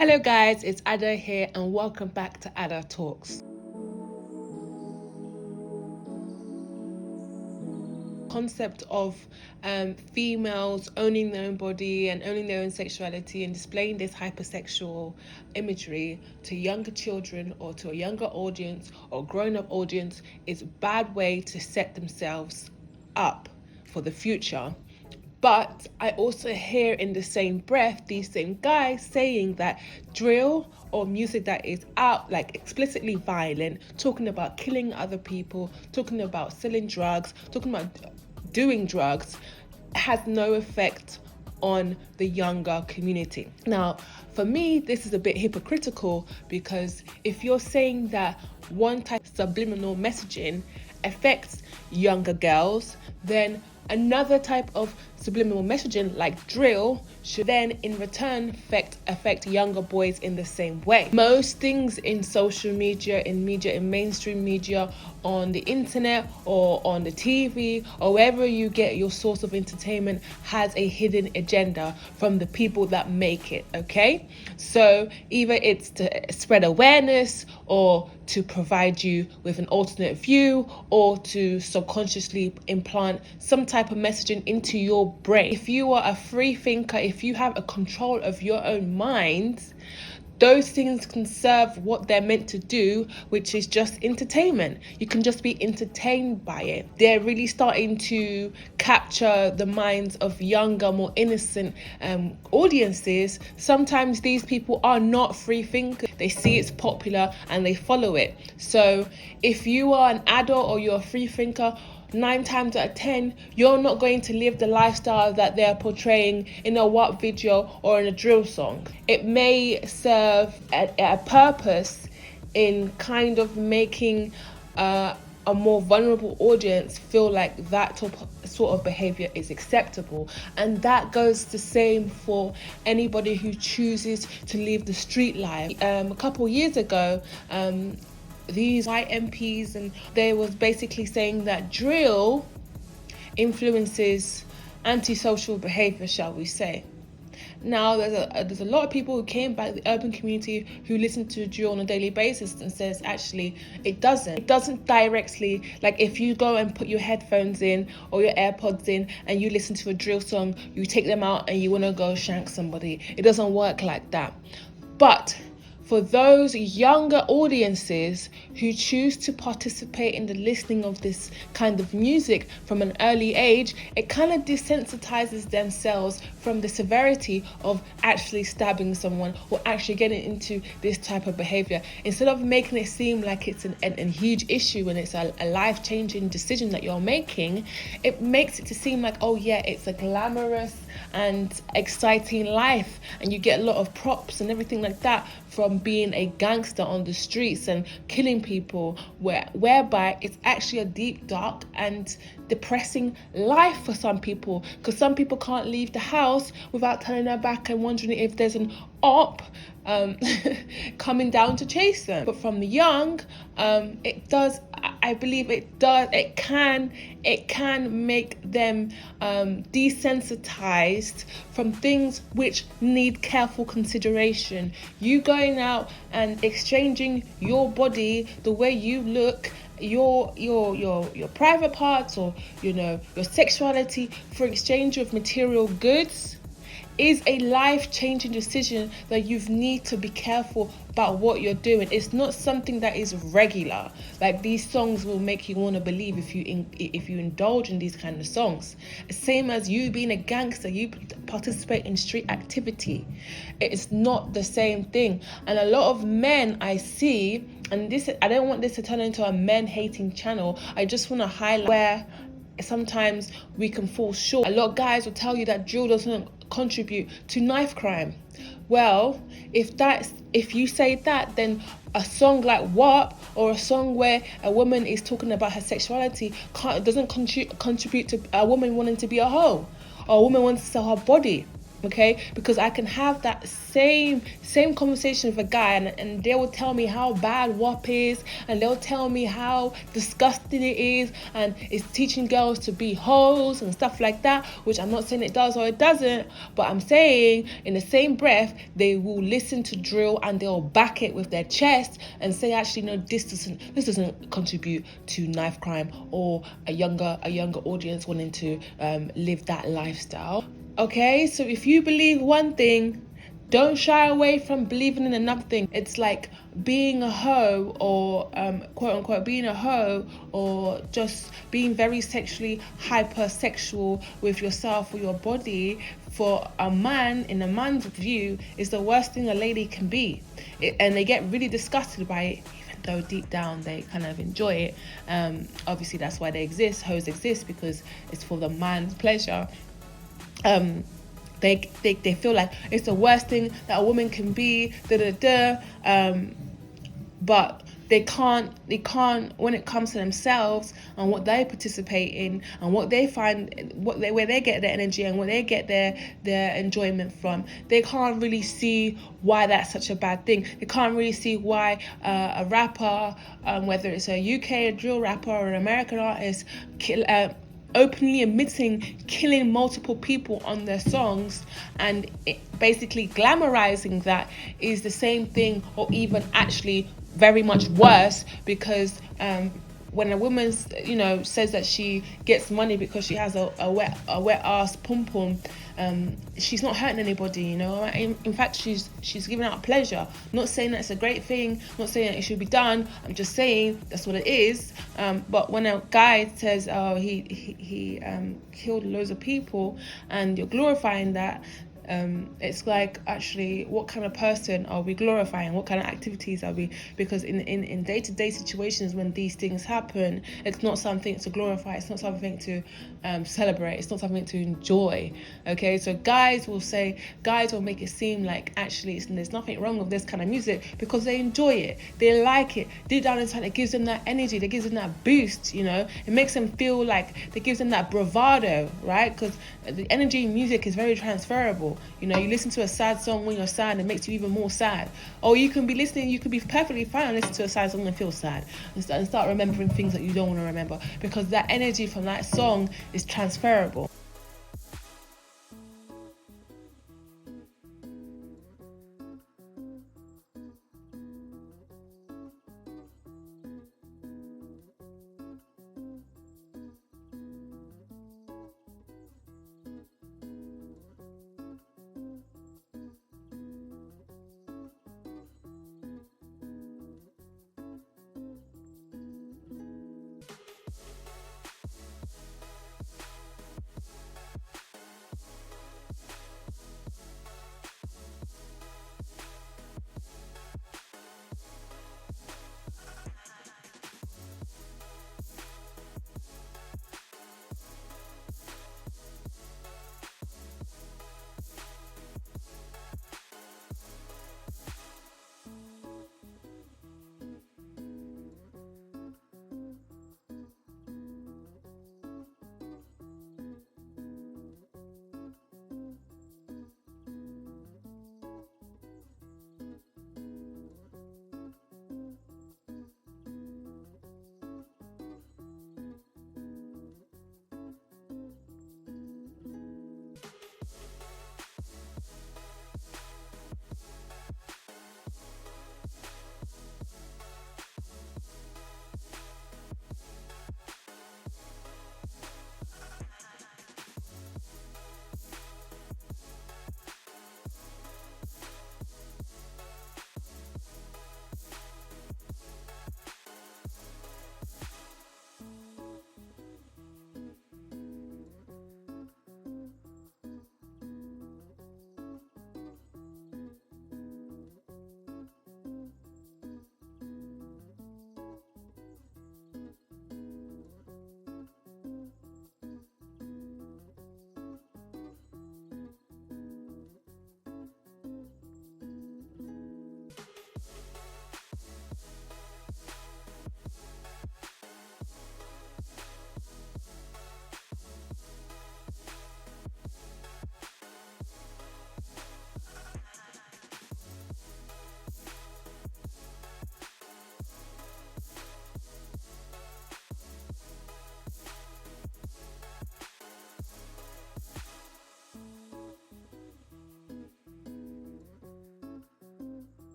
Hello guys, it's Ada here and welcome back to Ada Talks. Concept of females owning their own body and owning their own sexuality and displaying this hypersexual imagery to younger children or to a younger audience or grown-up audience is a bad way to set themselves up for the future. But I also hear in the same breath these same guys saying that drill or music that is out, like explicitly violent, talking about killing other people, talking about selling drugs, talking about doing drugs, has no effect on the younger community. Now, for me, this is a bit hypocritical because if you're saying that one type of subliminal messaging affects younger girls, then another type of subliminal messaging like drill should then in return affect younger boys in the same way. Most things in social media, in mainstream media, on the internet or on the TV or wherever you get your source of entertainment has a hidden agenda from the people that make it, okay? So either it's to spread awareness or to provide you with an alternate view or to subconsciously implant some type of messaging into your brain. If you are a free thinker, if you have a control of your own mind, those things can serve what they're meant to do, which is just entertainment. You can just be entertained by it. They're really starting to capture the minds of younger, more innocent audiences. Sometimes these people are not free thinkers. They see it's popular and they follow it. So if you are an adult or you're a free thinker, 9 times out of 10, you're not going to live the lifestyle that they're portraying in a WAP video or in a drill song. It may serve a purpose in kind of making a more vulnerable audience feel like that sort of behavior is acceptable. And that goes the same for anybody who chooses to live the street life. A couple years ago, these white MPs, and they was basically saying that drill influences antisocial behavior, shall we say. Now, there's a lot of people who came back, the urban community, who listen to drill on a daily basis and says, actually, it doesn't directly, like if you go and put your headphones in or your AirPods in and you listen to a drill song, you take them out and you want to go shank somebody. It doesn't work like that. But for those younger audiences who choose to participate in the listening of this kind of music from an early age, it kind of desensitizes themselves from the severity of actually stabbing someone or actually getting into this type of behavior. Instead of making it seem like it's a huge issue and it's a life-changing decision that you're making, it makes it to seem like, oh yeah, it's a glamorous and exciting life and you get a lot of props and everything like that from being a gangster on the streets and killing people, whereby it's actually a deep, dark and depressing life for some people, because some people can't leave the house without turning their back and wondering if there's an op coming down to chase them. But from the young, I believe it can make them desensitized from things which need careful consideration. You going out and exchanging your body, the way you look, your private parts, or your sexuality for exchange of material goods is a life-changing decision that you need to be careful about what you're doing. It's not something that is regular. Like, these songs will make you want to believe if you indulge in these kind of songs. Same as you being a gangster, you participate in street activity. It's not the same thing. And a lot of men I see, and I don't want this to turn into a men-hating channel. I just want to highlight where sometimes we can fall short. A lot of guys will tell you that drill doesn't contribute to knife crime. Well, if you say that, then a song like WAP or a song where a woman is talking about her sexuality doesn't contribute to a woman wanting to be a hoe or a woman wanting to sell her body. Okay, because I can have that same conversation with a guy, and they will tell me how bad WAP is, and they'll tell me how disgusting it is, and it's teaching girls to be hoes and stuff like that, which I'm not saying it does or it doesn't, but I'm saying in the same breath they will listen to drill and they'll back it with their chest and say, actually no, this doesn't contribute to knife crime or a younger audience wanting to live that lifestyle. Okay, so if you believe one thing, don't shy away from believing in another thing. It's like being a hoe, or quote unquote being a hoe, or just being very sexually hypersexual with yourself or your body. For a man, in a man's view, is the worst thing a lady can be, and they get really disgusted by it. Though deep down they kind of enjoy it. Obviously, that's why they exist. Hoes exist because it's for the man's pleasure. um they feel like it's the worst thing that a woman can be, but they can't when it comes to themselves and what they participate in and what they find, where they get their energy and where they get their enjoyment from. They can't really see why that's such a bad thing. They can't really see why a rapper, whether it's a UK drill rapper or an American artist, openly admitting killing multiple people on their songs, and basically glamorizing that, is the same thing, or even actually very much worse, because when a woman, says that she gets money because she has a wet ass pum pum, she's not hurting anybody, in fact she's giving out pleasure. Not saying that it's a great thing, not saying that it should be done, I'm just saying that's what it is. But when a guy says, oh, he killed loads of people, and you're glorifying that, it's like, actually, what kind of person are we glorifying? What kind of activities are we? Because in day-to-day situations when these things happen, it's not something to glorify, it's not something to celebrate, it's not something to enjoy. Okay, so guys will make it seem like, actually, there's nothing wrong with this kind of music because they enjoy it, they like it. Deep down inside, it gives them that energy, it gives them that boost, it makes them feel like, it gives them that bravado, right? Because the energy in music is very transferable. You listen to a sad song when you're sad, it makes you even more sad. Or you can be perfectly fine and listen to a sad song and feel sad, and start remembering things that you don't want to remember, because that energy from that song is transferable.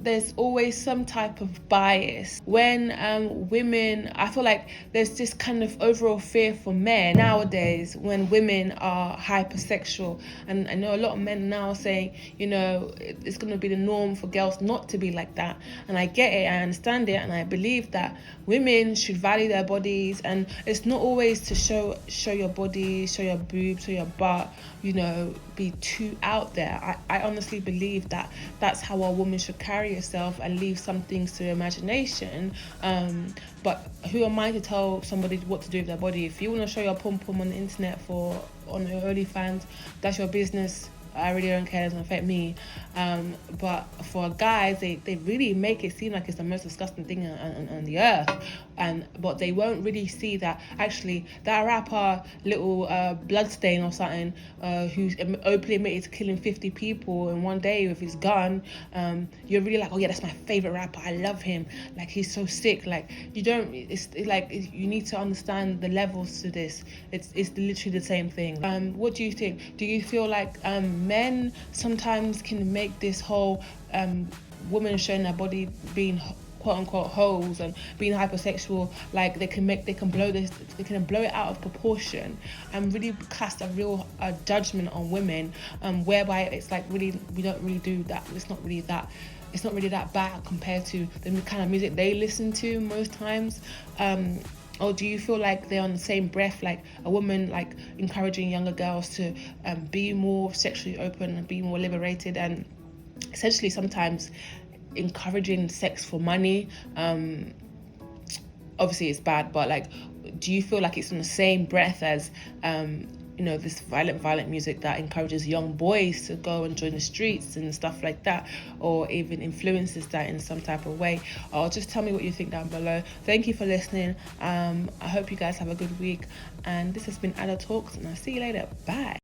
there's always some type of bias when women, I feel like there's this kind of overall fear for men nowadays when women are hypersexual. And I know a lot of men now saying, you know, it's going to be the norm for girls not to be like that. And I get it, I understand it, and I believe that women should value their bodies, and it's not always to show your body, show your boobs, show your butt, you know, be too out there. I honestly believe that that's how a woman should carry herself, and leave some things to imagination. But who am I to tell somebody what to do with their body? If you want to show your pom pom on the internet on your OnlyFans, that's your business. I really don't care, it doesn't affect me. But for guys, they really make it seem like it's the most disgusting thing on the earth. But they won't really see that actually that rapper, little Bloodstain or something, who's openly admitted to killing 50 people in one day with his gun, you're really like, oh yeah, that's my favorite rapper, I love him, like he's so sick. Like, you don't, it's like, you need to understand the levels to this. It's literally the same thing. What do you think? Do you feel like men sometimes can make this whole women showing their body, being quote unquote hoes and being hypersexual, like they can blow it out of proportion and really cast a real judgment on women, whereby it's like, really, we don't really do that. It's not really that bad compared to the kind of music they listen to most times. Or do you feel like they're on the same breath, like a woman like encouraging younger girls to be more sexually open and be more liberated, and essentially sometimes encouraging sex for money? Obviously it's bad, but like, do you feel like it's in the same breath as you know, this violent music that encourages young boys to go and join the streets and stuff like that, or even influences that in some type of way? Or just tell me what you think down below. Thank you for listening. I hope you guys have a good week, and this has been Ada Talks, and I'll see you later. Bye.